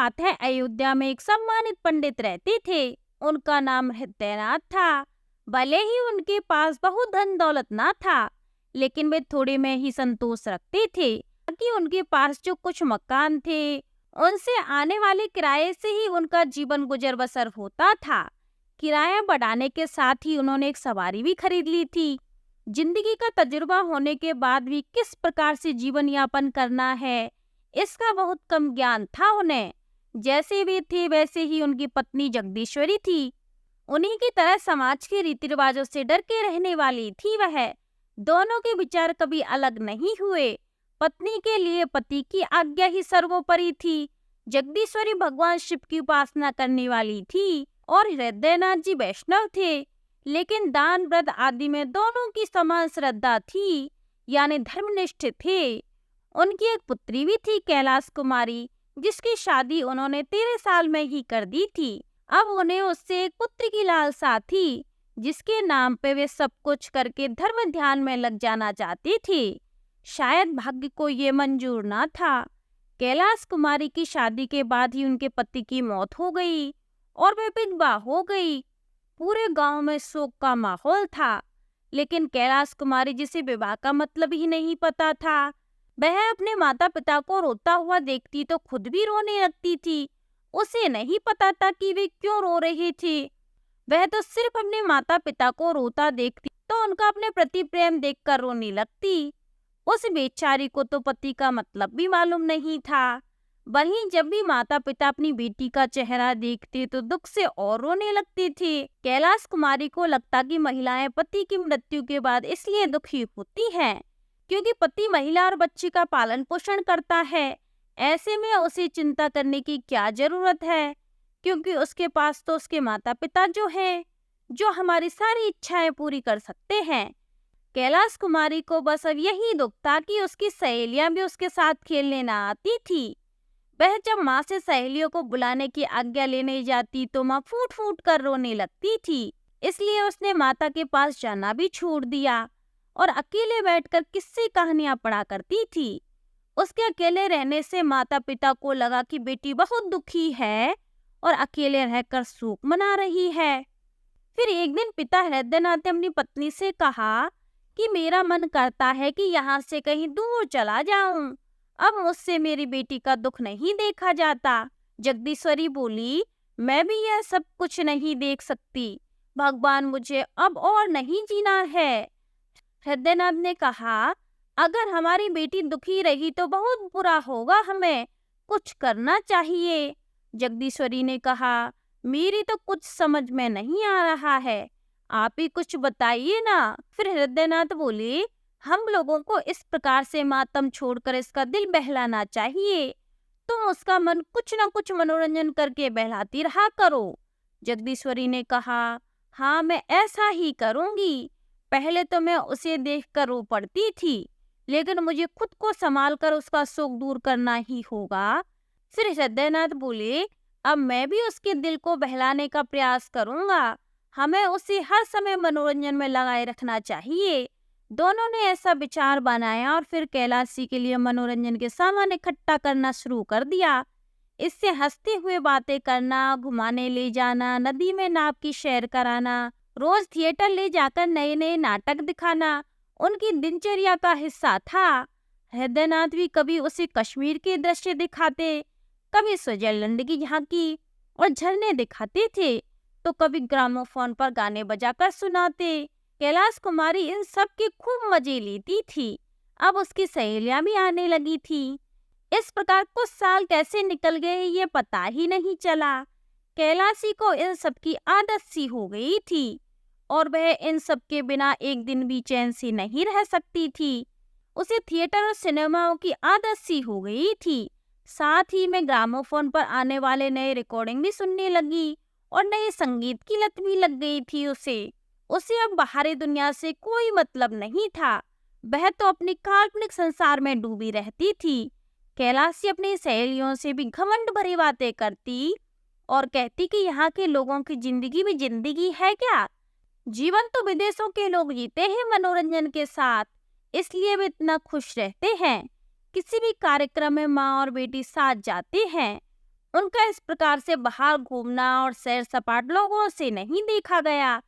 बात है, अयोध्या में एक सम्मानित पंडित रहते थे। उनका नाम हृदयनाथ था। भले ही उनके पास बहुत धन दौलत ना था, लेकिन वे थोड़े में ही संतोष रखते थे कि उनके पास जो कुछ मकान थे, उनसे आने वाले किराए से ही उनका जीवन गुजर बसर होता था। किराया बढ़ाने के साथ ही उन्होंने एक सवारी भी खरीद ली थी। जिंदगी का तजुर्बा होने के बाद भी किस प्रकार से जीवन यापन करना है, इसका बहुत कम ज्ञान था उन्हें। जैसे वे थे वैसे ही उनकी पत्नी जगदीश्वरी थी। उन्हीं की तरह समाज के रीति रिवाजों से डर के रहने वाली थी वह। दोनों के विचार कभी अलग नहीं हुए। पत्नी के लिए पति की आज्ञा ही सर्वोपरि थी। जगदीश्वरी भगवान शिव की उपासना करने वाली थी और हृदयनाथ जी वैष्णव थे, लेकिन दान व्रत आदि में दोनों की समान श्रद्धा थी, यानी धर्मनिष्ठ थे। उनकी एक पुत्री भी थी, कैलाश कुमारी, जिसकी शादी उन्होंने 13 साल में ही कर दी थी। अब उन्हें उससे एक पुत्र की लालसा थी, जिसके नाम पे वे सब कुछ करके धर्म ध्यान में लग जाना चाहती थी। शायद भाग्य को ये मंजूर ना था। कैलाश कुमारी की शादी के बाद ही उनके पति की मौत हो गई और वे विधवा हो गई। पूरे गांव में शोक का माहौल था, लेकिन कैलाश कुमारी, जिसे विवाह का मतलब ही नहीं पता था, वह अपने माता पिता को रोता हुआ देखती तो खुद भी रोने लगती थी। उसे नहीं पता था कि वे क्यों रो रहे थे। वह तो सिर्फ अपने माता पिता को रोता देखती तो उनका अपने प्रति प्रेम देखकर रोने लगती। उस बेचारी को तो पति का मतलब भी मालूम नहीं था। वहीं जब भी माता पिता अपनी बेटी का चेहरा देखते तो दुख से और रोने लगते थे। कैलाश कुमारी को लगता कि महिलाएं पति की मृत्यु के बाद इसलिए दुखी होती हैं क्योंकि पति महिला और बच्ची का पालन पोषण करता है। ऐसे में उसे चिंता करने की क्या जरूरत है, क्योंकि उसके पास तो उसके माता पिता जो हैं, जो हमारी सारी इच्छाएं पूरी कर सकते हैं। कैलाश कुमारी को बस अब यही दुख था कि उसकी सहेलियां भी उसके साथ खेलने ना आती थी। वह जब माँ से सहेलियों को बुलाने की आज्ञा लेने जाती तो माँ फूट फूट कर रोने लगती थी। इसलिए उसने माता के पास जाना भी छोड़ दिया और अकेले बैठकर किस्से कहानियां पढ़ा करती थी। उसके अकेले रहने से माता पिता को लगा कि बेटी बहुत दुखी है और अकेले रहकर शोक मना रही है। फिर एक दिन पिता हृदयनाथ ने अपनी पत्नी से कहा कि मेरा मन करता है कि यहाँ से कहीं दूर चला जाऊं। अब मुझसे मेरी बेटी का दुख नहीं देखा जाता। जगदीश्वरी बोली, मैं भी यह सब कुछ नहीं देख सकती। भगवान, मुझे अब और नहीं जीना है। हृदयनाथ ने कहा, अगर हमारी बेटी दुखी रही तो बहुत बुरा होगा, हमें कुछ करना चाहिए। जगदीश्वरी ने कहा, मेरी तो कुछ समझ में नहीं आ रहा है, आप ही कुछ बताइए ना। फिर हृदयनाथ बोले, हम लोगों को इस प्रकार से मातम छोड़कर इसका दिल बहलाना चाहिए। तुम उसका मन कुछ न कुछ मनोरंजन करके बहलाती रहा करो। जगदीश्वरी ने कहा, हाँ, मैं ऐसा ही करूंगी। पहले तो मैं उसे देखकर रो पड़ती थी, लेकिन मुझे खुद को संभाल कर उसका शोक दूर करना ही होगा। फिर हृदयनाथ बोले, अब मैं भी उसके दिल को बहलाने का प्रयास करूंगा। हमें उसे हर समय मनोरंजन में लगाए रखना चाहिए। दोनों ने ऐसा विचार बनाया और फिर कैलाशी के लिए मनोरंजन के सामान इकट्ठा करना शुरू कर दिया। इससे हंसते हुए बातें करना, घुमाने ले जाना, नदी में नाव की सैर कराना, रोज थिएटर ले जाकर नए नए नाटक दिखाना उनकी दिनचर्या का हिस्सा था। हृदयनाथ भी कभी उसे कश्मीर के दृश्य दिखाते, कभी स्विट्जरलैंड की झांकी और झरने दिखाते थे, तो कभी ग्रामोफोन पर गाने बजाकर सुनाते। कैलाश कुमारी इन सब के खूब मजे लेती थी। अब उसकी सहेलियां भी आने लगी थी। इस प्रकार कुछ साल कैसे निकल गए ये पता ही नहीं चला। कैलाशी को इन सब की आदत सी हो गई थी और वह इन सब के बिना एक दिन भी चैन से नहीं रह सकती थी। उसे थिएटर और सिनेमाओं की आदत सी हो गई थी। साथ ही में ग्रामोफोन पर आने वाले नए रिकॉर्डिंग भी सुनने लगी और नए संगीत की लत भी लग गई थी उसे अब बाहरी दुनिया से कोई मतलब नहीं था। वह तो अपनी काल्पनिक संसार में डूबी रहती थी। कैलाशी अपनी सहेलियों से भी घमंड भरी बातें करती और कहती कि यहाँ के लोगों की जिंदगी भी जिंदगी है क्या? जीवन तो विदेशों के लोग जीते हैं मनोरंजन के साथ, इसलिए वे इतना खुश रहते हैं। किसी भी कार्यक्रम में माँ और बेटी साथ जाते हैं। उनका इस प्रकार से बाहर घूमना और सैर सपाट लोगों से नहीं देखा गया।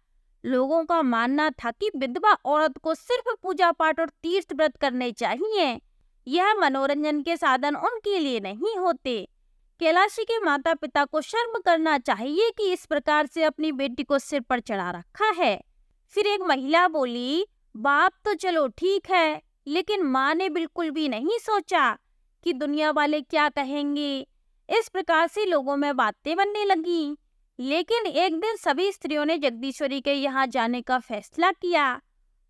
लोगों का मानना था कि विधवा औरत को सिर्फ पूजा पाठ और तीर्थ व्रत करने चाहिए। यह मनोरंजन के साधन उनके लिए नहीं होते। कैलाशी के माता पिता को शर्म करना चाहिए कि इस प्रकार से अपनी बेटी को सिर पर चढ़ा रखा है। फिर एक महिला बोली, बाप तो चलो ठीक है, लेकिन माँ ने बिल्कुल भी नहीं सोचा कि दुनिया वाले क्या कहेंगे। इस प्रकार से लोगों में बातें बनने लगी। लेकिन एक दिन सभी स्त्रियों ने जगदीश्वरी के यहाँ जाने का फैसला किया।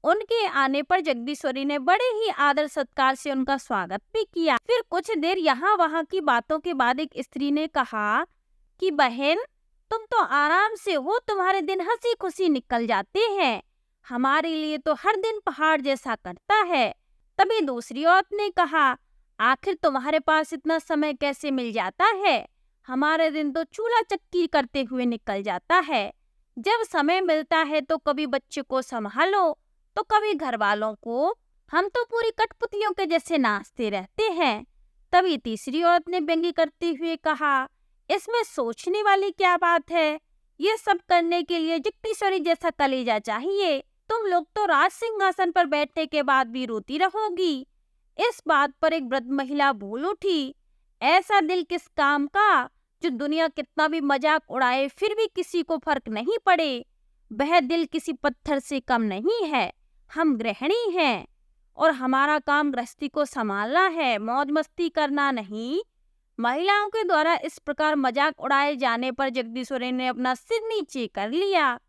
उनके आने पर जगदीश्वरी ने बड़े ही आदर सत्कार से उनका स्वागत भी किया। फिर कुछ देर यहाँ वहाँ की बातों के बाद एक स्त्री ने कहा कि बहन, तुम तो आराम से हो, तुम्हारे दिन हंसी खुशी निकल जाते हैं, हमारे लिए तो हर दिन पहाड़ जैसा कटता है। तभी दूसरी औरत ने कहा, आखिर तुम्हारे पास इतना समय कैसे मिल जाता है, हमारे दिन तो चूल्हा चक्की करते हुए निकल जाता है। जब समय मिलता है तो कभी बच्चे को संभालो तो कभी घर वालों को, हम तो पूरी कठपुतलियों के जैसे नाचते रहते हैं। तभी तीसरी औरत ने व्यंग्य करते हुए कहा, इसमें सोचने वाली क्या बात है, ये सब करने के लिए जगदीश्वरी जैसा कलेजा चाहिए। तुम लोग तो राज सिंहासन पर बैठने के बाद भी रोती रहोगी। इस बात पर एक वृद्ध महिला बोल उठी, ऐसा दिल किस काम का जो दुनिया कितना भी मजाक उड़ाए फिर भी किसी को फर्क नहीं पड़े। वह दिल किसी पत्थर से कम नहीं है। हम गृहिणी हैं और हमारा काम गृहस्थी को संभालना है, मौज मस्ती करना नहीं। महिलाओं के द्वारा इस प्रकार मजाक उड़ाए जाने पर जगदीश्वरी ने अपना सिर नीचे कर लिया।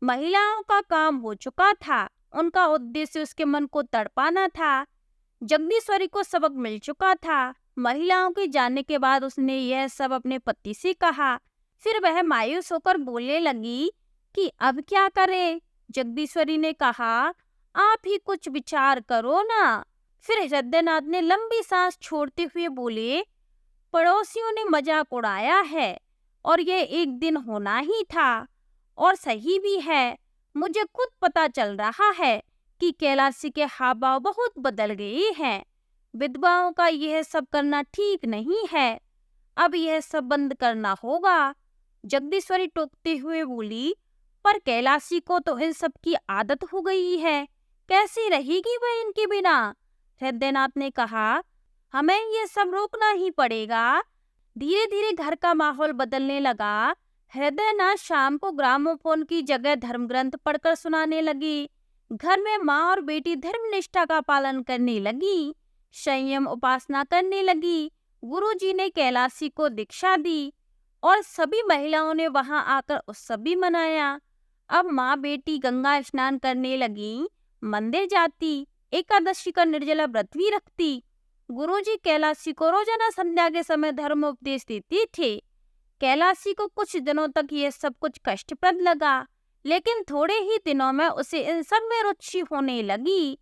महिलाओं का काम हो चुका था, उनका उद्देश्य उसके मन को तड़पाना था। जगदीश्वरी को सबक मिल चुका था। महिलाओं के जाने के बाद उसने यह सब अपने पति से कहा। फिर वह मायूस होकर बोलने लगी कि अब क्या करें। जगदीश्वरी ने कहा, आप ही कुछ विचार करो ना। फिर हृदयनाथ ने लंबी सांस छोड़ते हुए बोले, पड़ोसियों ने मजाक उड़ाया है और ये एक दिन होना ही था, और सही भी है। मुझे खुद पता चल रहा है कि कैलाशी के हाव भाव बहुत बदल गए हैं। विधवाओं का यह सब करना ठीक नहीं है, अब यह सब बंद करना होगा। जगदीश्वरी टोकते हुए बोली, पर कैलाशी को तो इन सब की आदत हो गई है, कैसी रहेगी वह इनके बिना। हृदयनाथ ने कहा, हमें ये सब रोकना ही पड़ेगा। धीरे धीरे घर का माहौल बदलने लगा। हृदयनाथ शाम को ग्रामोफोन की जगह धर्म ग्रंथ पढ़कर सुनाने लगी। घर में माँ और बेटी धर्मनिष्ठा का पालन करने लगी, संयम उपासना करने लगी। गुरुजी ने कैलाशी को दीक्षा दी और सभी महिलाओं ने वहां आकर उत्सव भी मनाया। अब माँ बेटी गंगा स्नान करने लगी, मंदिर जाती, एकादशी का निर्जला व्रत भी रखती। गुरुजी कैलाशी को रोजाना संध्या के समय धर्म उपदेश देते थे। कैलाशी को कुछ दिनों तक ये सब कुछ कष्टप्रद लगा, लेकिन थोड़े ही दिनों में उसे इन सब में रुचि होने लगी।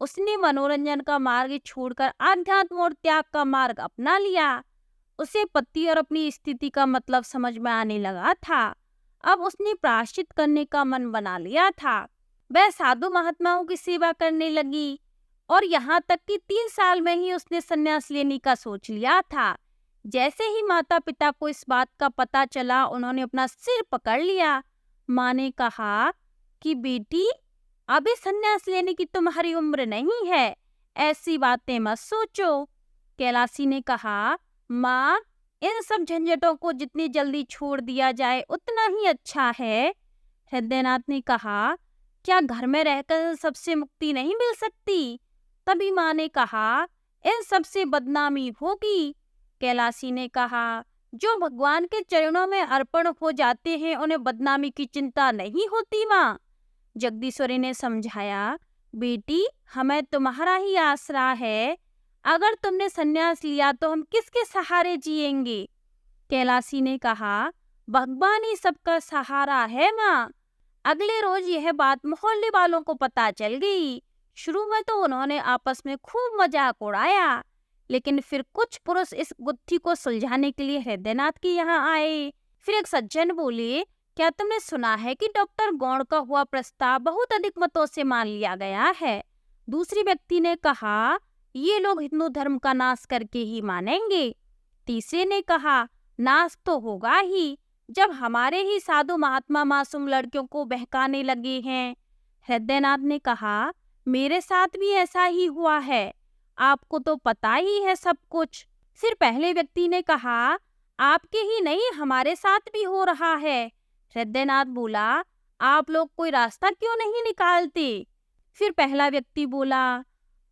उसने मनोरंजन का मार्ग छोड़कर आध्यात्म और त्याग का मार्ग अपना लिया। उसे पति और अपनी स्थिति का मतलब समझ में आने लगा था। अब उसने प्रायश्चित करने का मन बना लिया था। वह साधु महात्माओं की सेवा करने लगी और यहाँ तक कि 3 साल में ही उसने संन्यास लेने का सोच लिया था। जैसे ही माता पिता को इस बात का पता चला, उन्होंने अपना सिर पकड़ लिया। माँ ने कहा कि बेटी, अभी संन्यास लेने की तुम्हारी उम्र नहीं है, ऐसी बातें मत सोचो। कैलाशी ने कहा, माँ, इन सब झंझटों को जितनी जल्दी छोड़ दिया जाए उतना ही अच्छा है। हृदयनाथ ने कहा, क्या घर में रहकर सबसे मुक्ति नहीं मिल सकती? तभी माँ ने कहा, इन सब से बदनामी होगी। कैलाशी ने कहा, जो भगवान के चरणों में अर्पण हो जाते हैं उन्हें बदनामी की चिंता नहीं होती माँ। जगदीश्वरी ने समझाया, बेटी, हमें तुम्हारा ही आसरा है। अगर तुमने संन्यास लिया तो हम किसके सहारे जिएंगे? कैलाशी ने कहा, भगवान ही सबका सहारा है माँ। अगले रोज यह बात मोहल्ले वालों को पता चल गई। शुरू में तो उन्होंने आपस में खूब मजाक उड़ाया, लेकिन फिर कुछ पुरुष इस गुत्थी को सुलझाने के लिए हृदयनाथ के यहाँ आए। फिर एक सज्जन बोले, क्या तुमने सुना है कि डॉक्टर गौड़ का हुआ प्रस्ताव बहुत अधिक मतों से मान लिया गया है? दूसरी व्यक्ति ने कहा, ये लोग हिंदू धर्म का नाश करके ही मानेंगे। तीसरे ने कहा, नाश तो होगा ही, जब हमारे ही साधु महात्मा मासूम लड़कियों को बहकाने लगे हैं। हृदयनाथ ने कहा, मेरे साथ भी ऐसा ही हुआ है, आपको तो पता ही है सब कुछ। फिर पहले व्यक्ति ने कहा, आपके ही नहीं हमारे साथ भी हो रहा है। हृदयनाथ बोला, आप लोग कोई रास्ता क्यों नहीं निकालते? फिर पहला व्यक्ति बोला,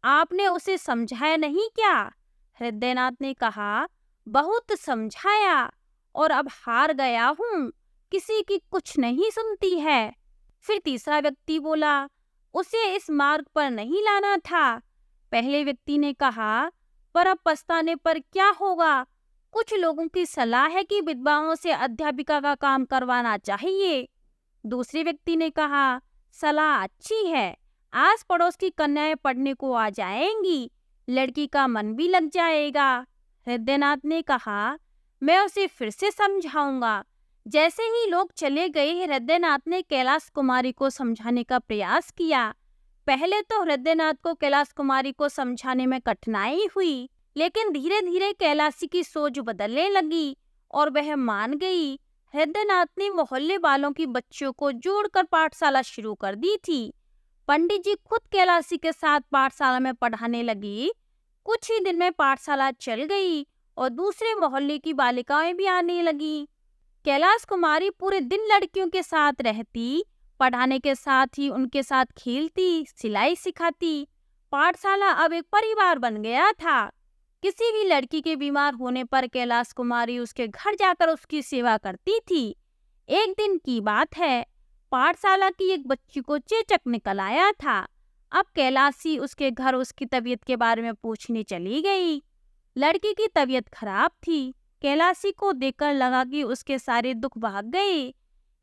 आपने उसे समझाया नहीं क्या? हृदयनाथ ने कहा, बहुत समझाया और अब हार गया हूँ, किसी की कुछ नहीं सुनती है। फिर तीसरा व्यक्ति बोला, उसे इस मार्ग पर नहीं लाना था। पहले व्यक्ति ने कहा, पर अब पछताने पर क्या होगा? कुछ लोगों की सलाह है कि विधवाओं से अध्यापिका का काम करवाना चाहिए। दूसरे व्यक्ति ने कहा, सलाह अच्छी है, आस पड़ोस की कन्याएं पढ़ने को आ जाएंगी, लड़की का मन भी लग जाएगा। हृदयनाथ ने कहा, मैं उसे फिर से समझाऊंगा। जैसे ही लोग चले गए, हृदयनाथ ने कैलाश कुमारी को समझाने का प्रयास किया। पहले तो हृदयनाथ को कैलाश कुमारी को समझाने में कठिनाई हुई, लेकिन धीरे धीरे कैलाशी की सोच बदलने लगी और वह मान गई। हृदयनाथ ने मोहल्ले वालों की बच्चियों को जोड़कर पाठशाला शुरू कर दी थी। पंडित जी खुद कैलाशी के साथ पाठशाला में पढ़ाने लगी। कुछ ही दिन में पाठशाला चल गई और दूसरे मोहल्ले की बालिकाएं भी आने लगी। कैलाश कुमारी पूरे दिन लड़कियों के साथ रहती, पढ़ाने के साथ ही उनके साथ खेलती, सिलाई सिखाती। पाठशाला अब एक परिवार बन गया था। किसी भी लड़की के बीमार होने पर कैलाश कुमारी उसके घर जाकर उसकी सेवा करती थी। एक दिन की बात है, पाठशाला की एक बच्ची को चेचक निकल आया था। अब कैलाशी उसके घर उसकी तबीयत के बारे में पूछने चली गई। लड़की की तबीयत खराब थी। कैलाशी को देखकर लगा कि उसके सारे दुख भाग गए।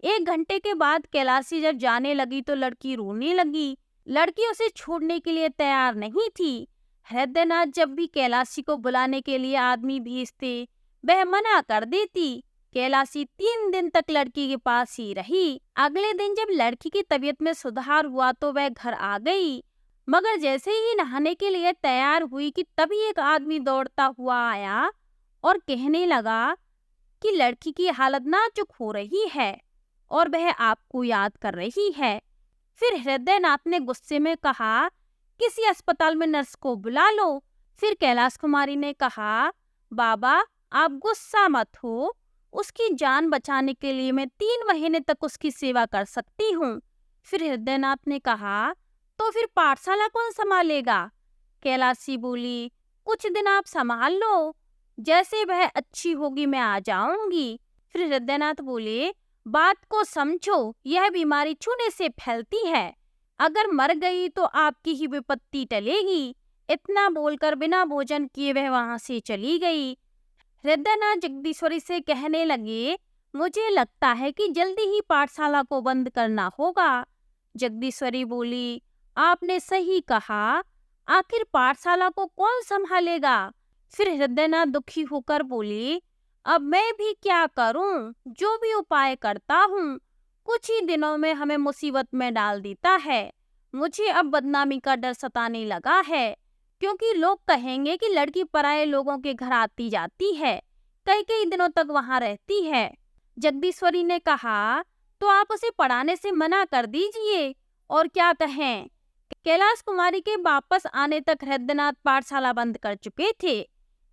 1 घंटे के बाद कैलाशी जब जाने लगी तो लड़की रोने लगी। लड़की उसे छोड़ने के लिए तैयार नहीं थी। हृदयनाथ जब भी कैलाशी को बुलाने के लिए आदमी भेजते, वह मना कर देती। कैलाशी 3 दिन तक लड़की के पास ही रही। अगले दिन जब लड़की की तबीयत में सुधार हुआ तो वह घर आ गई, मगर जैसे ही नहाने के लिए तैयार हुई कि तभी एक आदमी दौड़ता हुआ आया और कहने लगा कि लड़की की हालत नाजुक हो रही है और वह आपको याद कर रही है। फिर हृदयनाथ ने गुस्से में कहा, किसी अस्पताल में नर्स को बुला लो। फिर कैलाश कुमारी ने कहा, बाबा आप गुस्सा मत हो, उसकी जान बचाने के लिए मैं 3 महीने तक उसकी सेवा कर सकती हूँ। फिर हृदयनाथ ने कहा, तो फिर पाठशाला कौन संभालेगा? कैलाशी बोली, कुछ दिन आप संभाल लो, जैसे वह अच्छी होगी मैं आ जाऊंगी। फिर हृदयनाथ बोले, बात को समझो, यह बीमारी छूने से फैलती है, अगर मर गई तो आपकी ही विपत्ति टलेगी। इतना बोलकर बिना भोजन किए वह वहां से चली गई। हृदयनाथ जगदीश्वरी से कहने लगे, मुझे लगता है कि जल्दी ही पाठशाला को बंद करना होगा। जगदीश्वरी बोली, आपने सही कहा, आखिर पाठशाला को कौन संभालेगा? फिर हृदयनाथ दुखी होकर बोली, अब मैं भी क्या करूं? जो भी उपाय करता हूं, कुछ ही दिनों में हमें मुसीबत में डाल देता है। मुझे अब बदनामी का डर सताने लगा है, क्योंकि लोग कहेंगे कि लड़की पराये लोगों के घर आती जाती है, कई कई दिनों तक वहां रहती है। जगदीश्वरी ने कहा, तो आप उसे पढ़ाने से मना कर दीजिए, और क्या कहें। कैलाश कुमारी के वापस आने तक हृदयनाथ पाठशाला बंद कर चुके थे।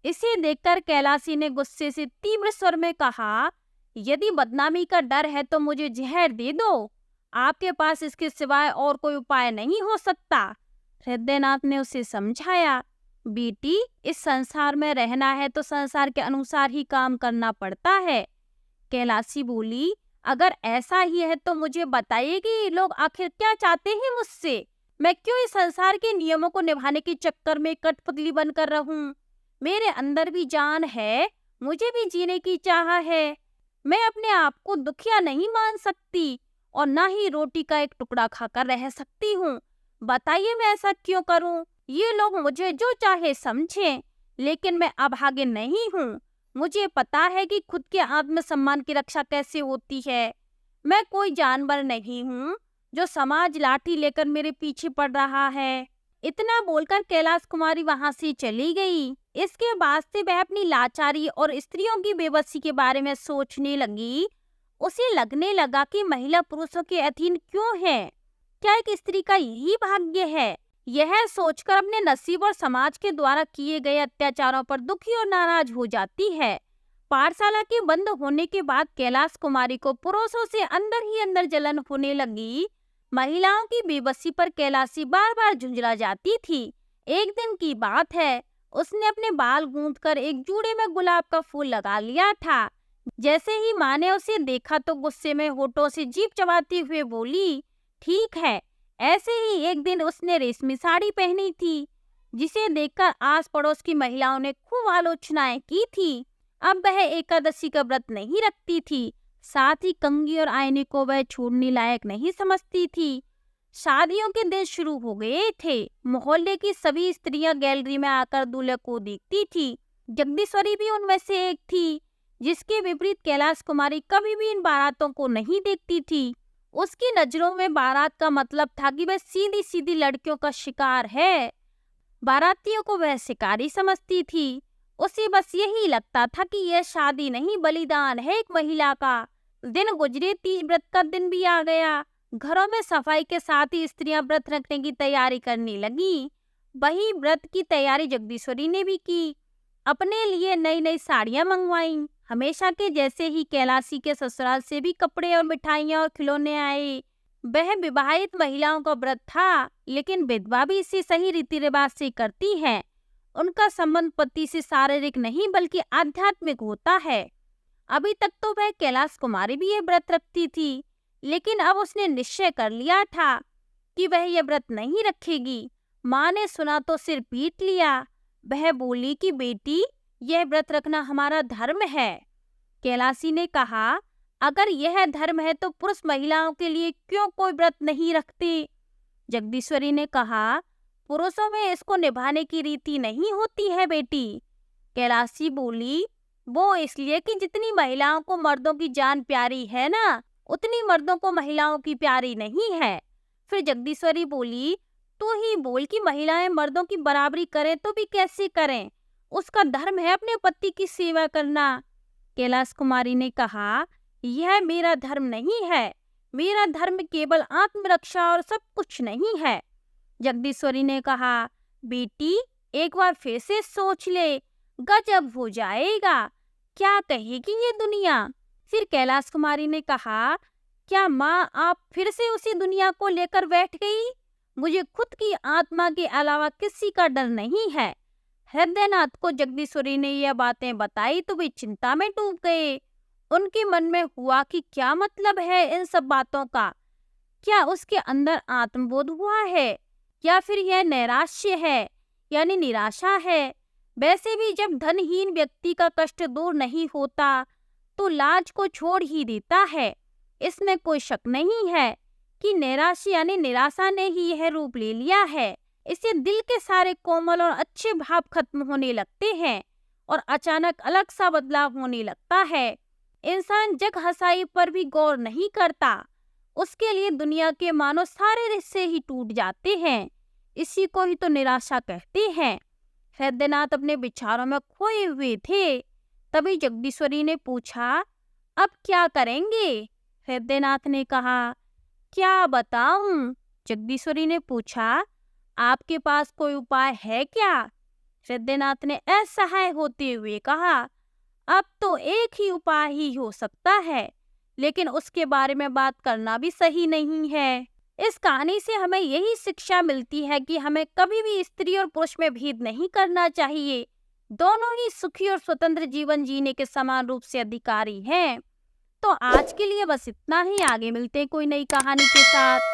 इसे देखकर कैलाशी ने गुस्से से तीव्र स्वर में कहा, यदि बदनामी का डर है तो मुझे जहर दे दो, आपके पास इसके सिवाय और कोई उपाय नहीं हो सकता। हृदयनाथ ने उसे समझाया, बेटी इस संसार में रहना है तो संसार के अनुसार ही काम करना पड़ता है। कैलाशी बोली, अगर ऐसा ही है तो मुझे बताइए कि ये लोग आखिर क्या चाहते हैं मुझसे? मैं क्यों इस संसार के नियमों को निभाने के चक्कर में कठपुतली बनकर रहूं? मेरे अंदर भी जान है, मुझे भी जीने की चाह है। मैं अपने आप को दुखिया नहीं मान सकती और ना ही रोटी का एक टुकड़ा खाकर रह सकती हूँ। बताइए मैं ऐसा क्यों करूँ? ये लोग मुझे जो चाहे समझें, लेकिन मैं अभागे नहीं हूँ। मुझे पता है कि खुद के आत्मसम्मान की रक्षा कैसे होती है। मैं कोई जानवर नहीं हूँ जो समाज लाठी लेकर मेरे पीछे पड़ रहा है। इतना बोलकर कैलाश कुमारी वहां से चली गई। इसके बाद से वह अपनी लाचारी और स्त्रियों की बेबसी के बारे में सोचने लगी। उसे लगने लगा कि महिला पुरुषों के अधीन क्यों है। क्या एक स्त्री का यही भाग्य है? यह सोचकर अपने नसीब और समाज के द्वारा किए गए अत्याचारों पर दुखी और नाराज हो जाती है। पाठशाला के बंद होने के बाद कैलाश कुमारी को पुरुषों से अंदर ही अंदर जलन होने लगी। महिलाओं की बेबसी पर कैलाशी बार बार झुंझला जाती थी। एक दिन की बात है, उसने अपने बाल गूंथकर एक जूड़े में गुलाब का फूल लगा लिया था। जैसे ही माँ ने उसे देखा तो गुस्से में होठों से जीभ चबाते हुए बोली, ठीक है। ऐसे ही एक दिन उसने रेशमी साड़ी पहनी थी, जिसे देखकर आस पड़ोस की महिलाओं ने खूब आलोचनाएं की थी। अब वह एकादशी का व्रत नहीं रखती थी, साथ ही कंघी और आईने को वह छोड़ने लायक नहीं समझती थी। शादियों के दिन शुरू हो गए थे। मोहल्ले की सभी स्त्रियां गैलरी में आकर दूल्हे को देखती थी। जगदीश्वरी भी उनमें से एक थी। जिसके विपरीत कैलाश कुमारी कभी भी इन बारातों को नहीं देखती थी। उसकी नजरों में बारात का मतलब था कि वह सीधी सीधी लड़कियों का शिकार है। बारातियों को वह शिकारी समझती थी। उसे बस यही लगता था कि यह शादी नहीं, बलिदान है एक महिला का। दिन गुजरे, तीज व्रत का दिन भी आ गया। घरों में सफाई के साथ ही स्त्रियां व्रत रखने की तैयारी करने लगी। वही व्रत की तैयारी जगदीश्वरी ने भी की। अपने लिए नई नई साड़ियां मंगवाई। हमेशा के जैसे ही कैलाशी के ससुराल से भी कपड़े और मिठाइयां और खिलौने आए। वह विवाहित महिलाओं का व्रत था, लेकिन विधवा भी इसे सही रीति रिवाज से करती है। उनका संबंध पति से शारीरिक नहीं बल्कि आध्यात्मिक होता है। अभी तक तो वह कैलाश कुमारी भी यह व्रत रखती थी, लेकिन अब उसने निश्चय कर लिया था कि वह यह व्रत नहीं रखेगी। माँ ने सुना तो सिर पीट लिया। वह बोली कि बेटी, यह व्रत रखना हमारा धर्म है। कैलाशी ने कहा, अगर यह धर्म है तो पुरुष महिलाओं के लिए क्यों कोई व्रत नहीं रखते? जगदीश्वरी ने कहा, पुरुषों में इसको निभाने की रीति नहीं होती है बेटी। कैलाशी बोली, वो इसलिए कि जितनी महिलाओं को मर्दों की जान प्यारी है ना, उतनी मर्दों को महिलाओं की प्यारी नहीं है। फिर जगदीश्वरी बोली, तू ही बोल कि महिलाएं मर्दों की बराबरी करें तो भी कैसे करें? उसका धर्म है अपने पति की सेवा करना। कैलाश कुमारी ने कहा, यह मेरा धर्म नहीं है। मेरा धर्म केवल आत्मरक्षा और सब कुछ नहीं है। जगदीश्वरी ने कहा, बेटी एक बार फिर से सोच ले, गजब हो जाएगा। क्या कहेगी ये दुनिया? फिर कैलाश कुमारी ने कहा, क्या माँ आप फिर से उसी दुनिया को लेकर बैठ गई? मुझे खुद की आत्मा के अलावा किसी का डर नहीं है। हृदयनाथ को जगदीश्वरी ने यह बातें बताई तो वे चिंता में डूब गए। उनके मन में हुआ कि क्या मतलब है इन सब बातों का? क्या उसके अंदर आत्मबोध हुआ है, या फिर यह नैराश्य है, यानी निराशा है? वैसे भी जब धनहीन व्यक्ति का कष्ट दूर नहीं होता तो लाज को छोड़ ही देता है। इसमें कोई शक नहीं है कि नैराश्य यानी निराशा ने ही यह रूप ले लिया है। इससे दिल के सारे कोमल और अच्छे भाव खत्म होने लगते हैं और अचानक अलग सा बदलाव होने लगता है। इंसान जग हंसाई पर भी गौर नहीं करता। उसके लिए दुनिया के मानो सारे रिश्ते ही टूट जाते हैं। इसी को ही तो निराशा कहते हैं। हृदयनाथ अपने विचारों में खोए हुए थे। तभी जगदीश्वरी ने पूछा, अब क्या करेंगे? हृदयनाथ ने कहा, क्या बताऊं? जगदीश्वरी ने पूछा, आपके पास कोई उपाय है क्या? हृदयनाथ ने असहाय होते हुए कहा, अब तो एक ही उपाय ही हो सकता है, लेकिन उसके बारे में बात करना भी सही नहीं है। इस कहानी से हमें यही शिक्षा मिलती है कि हमें कभी भी स्त्री और पुरुष में भेद नहीं करना चाहिए। दोनों ही सुखी और स्वतंत्र जीवन जीने के समान रूप से अधिकारी हैं। तो आज के लिए बस इतना ही। आगे मिलते हैं कोई नई कहानी के साथ।